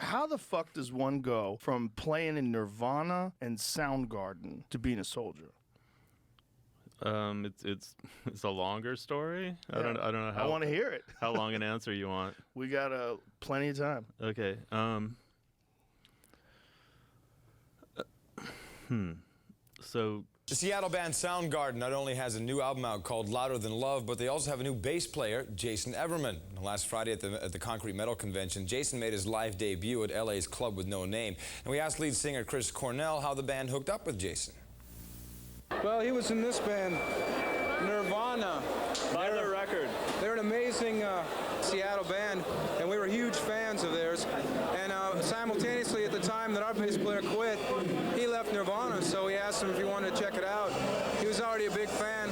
How the fuck does one go from playing in Nirvana and Soundgarden to being a soldier? It's a longer story. Yeah. I don't know how. I want to hear it. How long an answer you want? We got plenty of time. Okay. So the Seattle band Soundgarden not only has a new album out called Louder Than Love, but they also have a new bass player, Jason Everman. Last Friday at the Concrete Metal Convention, Jason made his live debut at LA's Club with No Name. And we asked lead singer Chris Cornell how the band hooked up with Jason. Well, he was in this band, Nirvana. By the record. They're an amazing Seattle band, and we were huge fans of theirs. And simultaneously, at the time that our bass player quit, he left Nirvana, so we asked him if he wanted to check it out. He was already a big fan.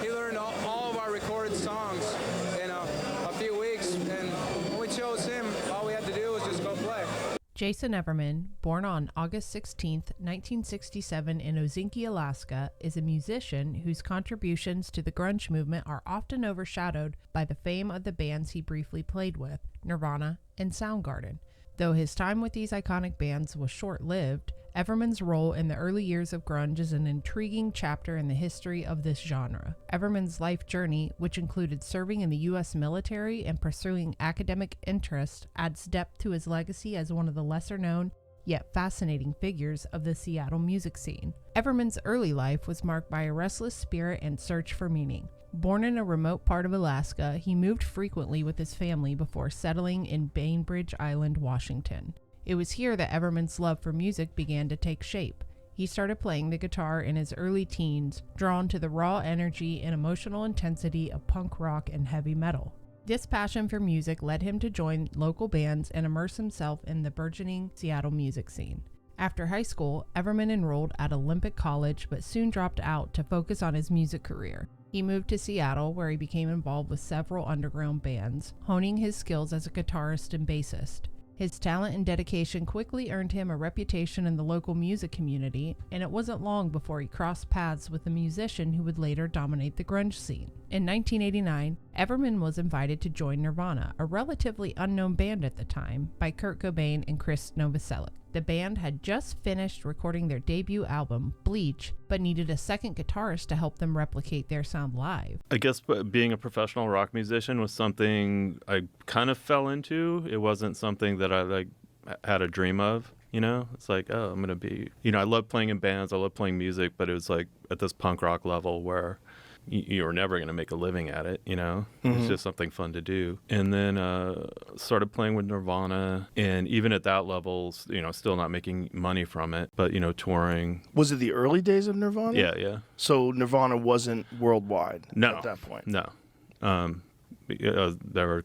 He learned all of our recorded songs in a few weeks, and when we chose him, all we had to do was just go play. Jason Everman, born on August 16, 1967 in Ozinki, Alaska, is a musician whose contributions to the grunge movement are often overshadowed by the fame of the bands he briefly played with, Nirvana and Soundgarden. Though his time with these iconic bands was short-lived, Everman's role in the early years of grunge is an intriguing chapter in the history of this genre. Everman's life journey, which included serving in the U.S. military and pursuing academic interests, adds depth to his legacy as one of the lesser-known yet fascinating figures of the Seattle music scene. Everman's early life was marked by a restless spirit and search for meaning. Born in a remote part of Alaska, he moved frequently with his family before settling in Bainbridge Island, Washington. It was here that Everman's love for music began to take shape. He started playing the guitar in his early teens, drawn to the raw energy and emotional intensity of punk rock and heavy metal. This passion for music led him to join local bands and immerse himself in the burgeoning Seattle music scene. After high school, Everman enrolled at Olympic College but soon dropped out to focus on his music career. He moved to Seattle, where he became involved with several underground bands, honing his skills as a guitarist and bassist. His talent and dedication quickly earned him a reputation in the local music community, and it wasn't long before he crossed paths with a musician who would later dominate the grunge scene. In 1989, Everman was invited to join Nirvana, a relatively unknown band at the time, by Kurt Cobain and Chris Novoselic. The band had just finished recording their debut album, Bleach, but needed a second guitarist to help them replicate their sound live. I guess being a professional rock musician was something I kind of fell into. It wasn't something that I had a dream of. You know, it's like, oh, I'm going to be, I love playing in bands, I love playing music, but it was like at this punk rock level where you were never going to make a living at it, Mm-hmm. It's just something fun to do. And then started playing with Nirvana, and even at that level, still not making money from it, but, touring. Was it the early days of Nirvana? Yeah. So Nirvana wasn't worldwide at that point? No. There were,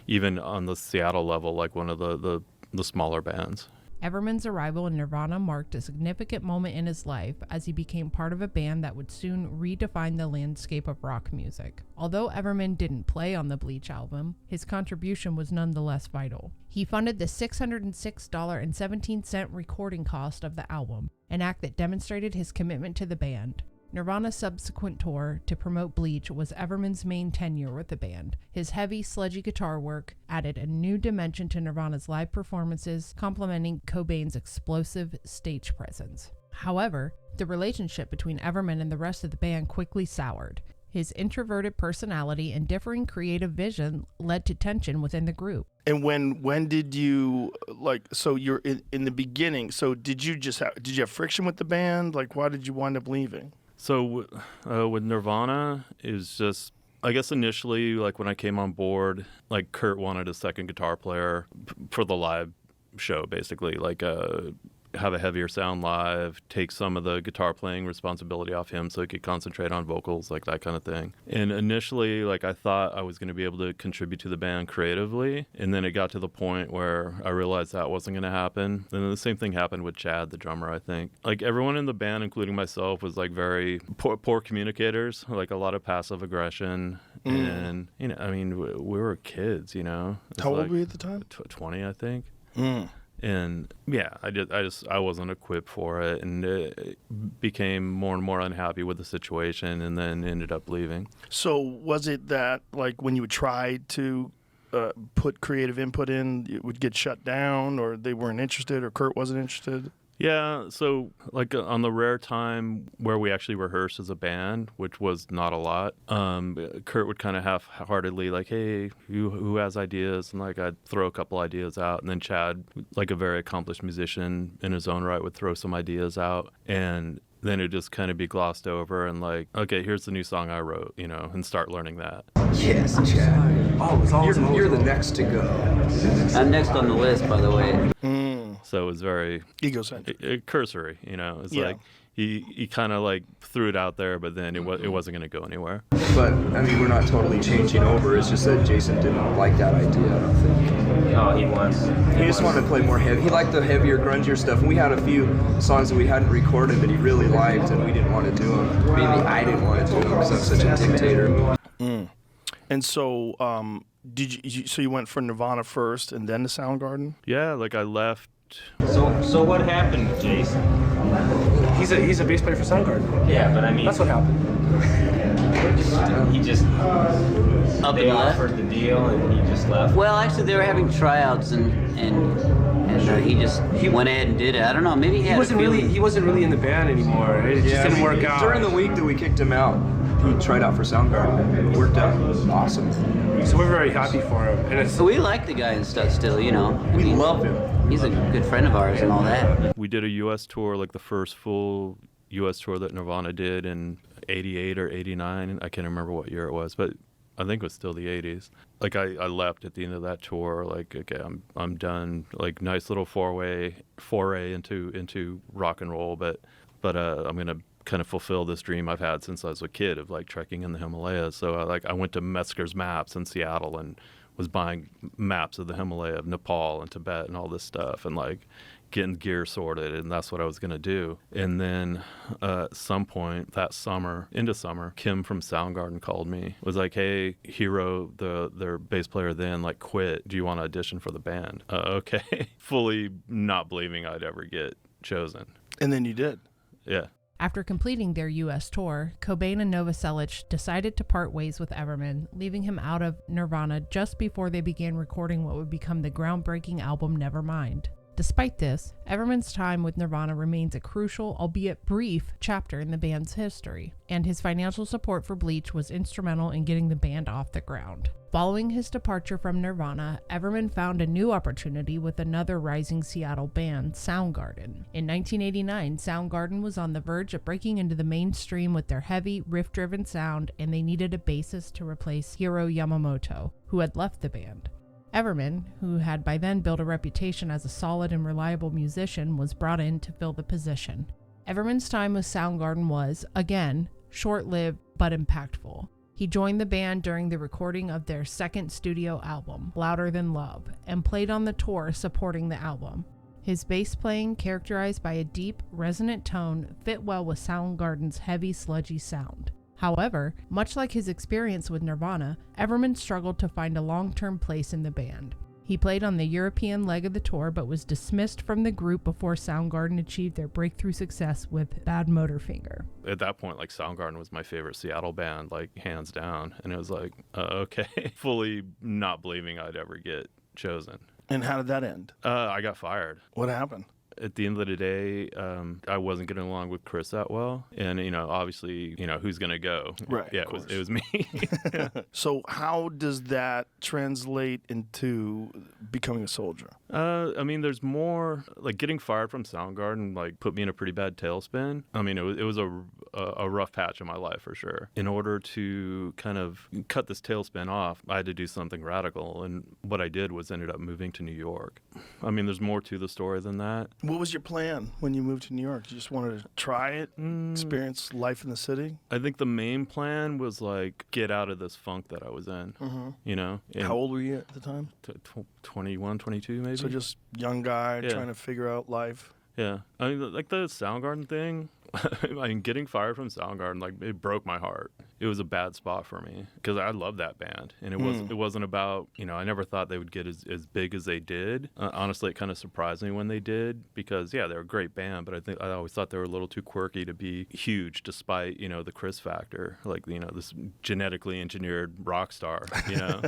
even on the Seattle level, like one of the smaller bands. Everman's arrival in Nirvana marked a significant moment in his life as he became part of a band that would soon redefine the landscape of rock music. Although Everman didn't play on the Bleach album, his contribution was nonetheless vital. He funded the $606.17 recording cost of the album, an act that demonstrated his commitment to the band. Nirvana's subsequent tour to promote Bleach was Everman's main tenure with the band. His heavy, sludgy guitar work added a new dimension to Nirvana's live performances, complementing Cobain's explosive stage presence. However, the relationship between Everman and the rest of the band quickly soured. His introverted personality and differing creative vision led to tension within the group. And when did you, so you're in the beginning, so did you have friction with the band? Why did you wind up leaving? So with Nirvana, it was just, I guess initially, when I came on board, Kurt wanted a second guitar player for the live show, basically, have a heavier sound live, take some of the guitar playing responsibility off him so he could concentrate on vocals, that kind of thing. And initially, I thought I was going to be able to contribute to the band creatively, and then it got to the point where I realized that wasn't going to happen. And then the same thing happened with Chad, the drummer, I think. Everyone in the band, including myself, was very poor communicators, a lot of passive aggression. And, we were kids, How old were you at the time? 20, I think. And yeah, I wasn't equipped for it, and it became more and more unhappy with the situation, and then ended up leaving. So was it that when you would try to put creative input in, it would get shut down, or they weren't interested, or Kurt wasn't interested? Yeah, so like on the rare time where we actually rehearsed as a band, which was not a lot, Kurt would kind of half-heartedly like, hey, who has ideas? And like I'd throw a couple ideas out, and then Chad, like a very accomplished musician in his own right, would throw some ideas out, and then it'd just kind of be glossed over and like, okay, here's the new song I wrote, and start learning that. Yes, Chad. Oh, you're the next to go. I'm next on the list, by the way. So it was very egocentric, cursory, It's like he kind of like threw it out there, but then it wasn't going to go anywhere. But I mean, we're not totally changing over. It's just that Jason didn't like that idea, I don't think. No, he was. He just wanted to play more heavy. He liked the heavier, grungier stuff. And we had a few songs that we hadn't recorded that he really liked, and we didn't want to do them. Maybe I didn't want to do them because I'm such a dictator. And so, so you went for Nirvana first, and then to Soundgarden? Yeah, like I left. So what happened with Jason? He's a bass player for Soundgarden. Yeah, but I mean, that's what happened. He just They offered the deal and he just left. Well, actually, they were having tryouts, and he went ahead and did it. I don't know. Maybe he wasn't really in the band anymore. It just didn't work out. During the week that we kicked him out, he tried out for Soundgarden. It worked out awesome. So we're very happy for him. And So we like the guy and stuff still, We love him. He's a good friend of ours and all that. We did a U.S. tour, like the first full U.S. tour that Nirvana did in 88 or 89. I can't remember what year it was, but I think it was still the 80s. Like I left at the end of that tour, like, okay, I'm done. Like nice little foray into rock and roll, but I'm gonna kind of fulfill this dream I've had since I was a kid of like trekking in the Himalayas. So I went to Metzger's Maps in Seattle and was buying maps of the Himalaya, of Nepal and Tibet and all this stuff, and like getting gear sorted, and that's what I was going to do. And then at some point that summer, into summer, Kim from Soundgarden called me, was like, hey, Hero, their bass player then, like quit. Do you want to audition for the band? Okay. Fully not believing I'd ever get chosen. And then you did. Yeah. After completing their U.S. tour, Cobain and Novoselic decided to part ways with Everman, leaving him out of Nirvana just before they began recording what would become the groundbreaking album Nevermind. Despite this, Everman's time with Nirvana remains a crucial, albeit brief, chapter in the band's history, and his financial support for Bleach was instrumental in getting the band off the ground. Following his departure from Nirvana, Everman found a new opportunity with another rising Seattle band, Soundgarden. In 1989, Soundgarden was on the verge of breaking into the mainstream with their heavy, riff-driven sound, and they needed a bassist to replace Hiro Yamamoto, who had left the band. Everman, who had by then built a reputation as a solid and reliable musician, was brought in to fill the position. Everman's time with Soundgarden was, again, short-lived but impactful. He joined the band during the recording of their second studio album, Louder Than Love, and played on the tour supporting the album. His bass playing, characterized by a deep, resonant tone, fit well with Soundgarden's heavy, sludgy sound. However, much like his experience with Nirvana, Everman struggled to find a long-term place in the band. He played on the European leg of the tour but was dismissed from the group before Soundgarden achieved their breakthrough success with Bad Motorfinger. At that point, like Soundgarden was my favorite Seattle band, like hands down. And it was like, okay, fully not believing I'd ever get chosen. And how did that end? I got fired. What happened? At the end of the day, I wasn't getting along with Chris that well. And, obviously, who's going to go? Right. Yeah, it was me. So how does that translate into becoming a soldier? There's more, like getting fired from Soundgarden, like put me in a pretty bad tailspin. It was a rough patch in my life for sure. In order to kind of cut this tailspin off, I had to do something radical. And what I did was ended up moving to New York. There's more to the story than that. What was your plan when you moved to New York? You just wanted to try it, experience life in the city? I think the main plan was like get out of this funk that I was in, How old were you at the time? 21, 22 maybe. So just young guy trying to figure out life. Yeah. Like the Soundgarden thing, getting fired from Soundgarden, like it broke my heart. it was a bad spot for me because I love that band, and it wasn't about, you know, I never thought they would get as big as they did. Honestly, it kind of surprised me when they did because yeah, they're a great band, but I always thought they were a little too quirky to be huge, despite, you know, the Chris factor, like, you know, this genetically engineered rock star, you know.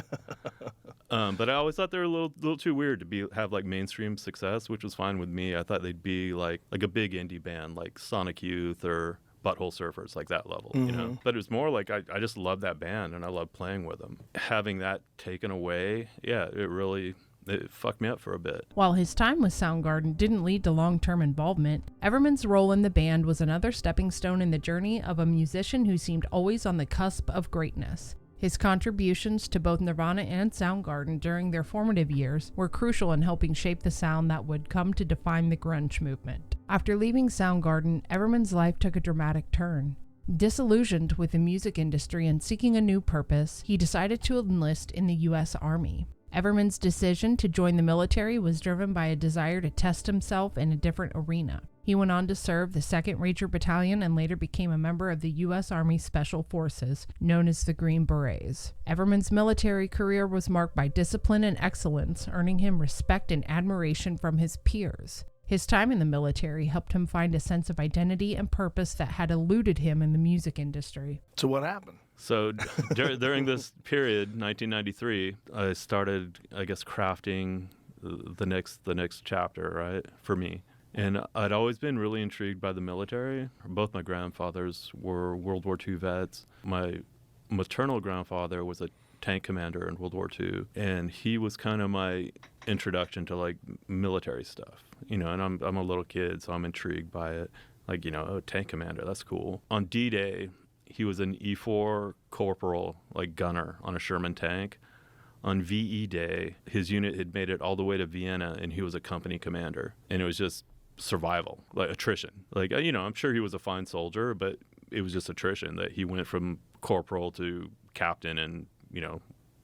But I always thought they were a little too weird to have like mainstream success, which was fine with me. I thought they'd be like a big indie band like Sonic Youth or Butthole Surfers, like that level, you know. But it was more like I just love that band and I love playing with them. Having that taken away, yeah, it fucked me up for a bit. While his time with Soundgarden didn't lead to long-term involvement, Everman's role in the band was another stepping stone in the journey of a musician who seemed always on the cusp of greatness. His contributions to both Nirvana and Soundgarden during their formative years were crucial in helping shape the sound that would come to define the grunge movement. After leaving Soundgarden, Everman's life took a dramatic turn. Disillusioned with the music industry and seeking a new purpose, he decided to enlist in the U.S. Army. Everman's decision to join the military was driven by a desire to test himself in a different arena. He went on to serve the 2nd Ranger Battalion and later became a member of the U.S. Army Special Forces, known as the Green Berets. Everman's military career was marked by discipline and excellence, earning him respect and admiration from his peers. His time in the military helped him find a sense of identity and purpose that had eluded him in the music industry. So what happened? So during this period, 1993, I started, I guess, crafting the next chapter, right, for me. And I'd always been really intrigued by the military. Both my grandfathers were World War II vets. My maternal grandfather was a tank commander in World War II, and he was kind of my introduction to like military stuff, you know. And I'm a little kid, so I'm intrigued by it. Like, you know, oh, tank commander, that's cool. On D-Day, he was an E4 corporal, like gunner on a Sherman tank. On VE Day, his unit had made it all the way to Vienna, and he was a company commander. And it was just survival, like attrition. Like, you know, I'm sure he was a fine soldier, but it was just attrition that he went from corporal to captain in, you know,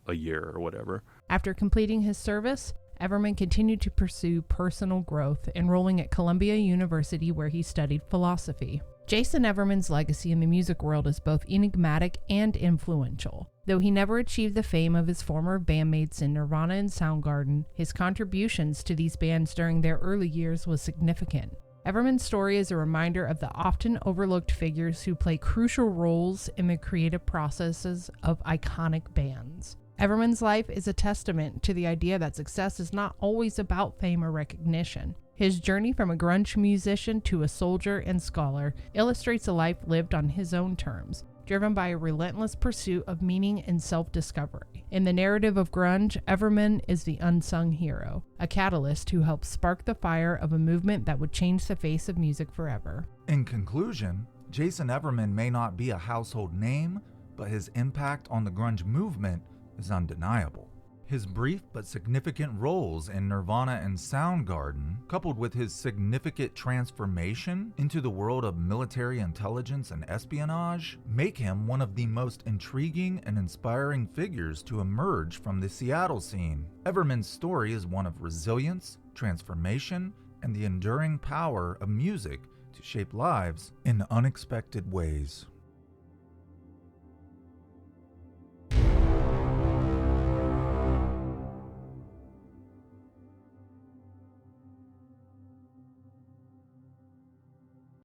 a year or whatever. After completing his service, Everman continued to pursue personal growth, enrolling at Columbia University where he studied philosophy. Jason Everman's legacy in the music world is both enigmatic and influential. Though he never achieved the fame of his former bandmates in Nirvana and Soundgarden, his contributions to these bands during their early years was significant. Everman's story is a reminder of the often overlooked figures who play crucial roles in the creative processes of iconic bands. Everman's life is a testament to the idea that success is not always about fame or recognition. His journey from a grunge musician to a soldier and scholar illustrates a life lived on his own terms, driven by a relentless pursuit of meaning and self-discovery. In the narrative of grunge, Everman is the unsung hero, a catalyst who helped spark the fire of a movement that would change the face of music forever. In conclusion, Jason Everman may not be a household name, but his impact on the grunge movement is undeniable. His brief but significant roles in Nirvana and Soundgarden, coupled with his significant transformation into the world of military intelligence and espionage, make him one of the most intriguing and inspiring figures to emerge from the Seattle scene. Everman's story is one of resilience, transformation, and the enduring power of music to shape lives in unexpected ways.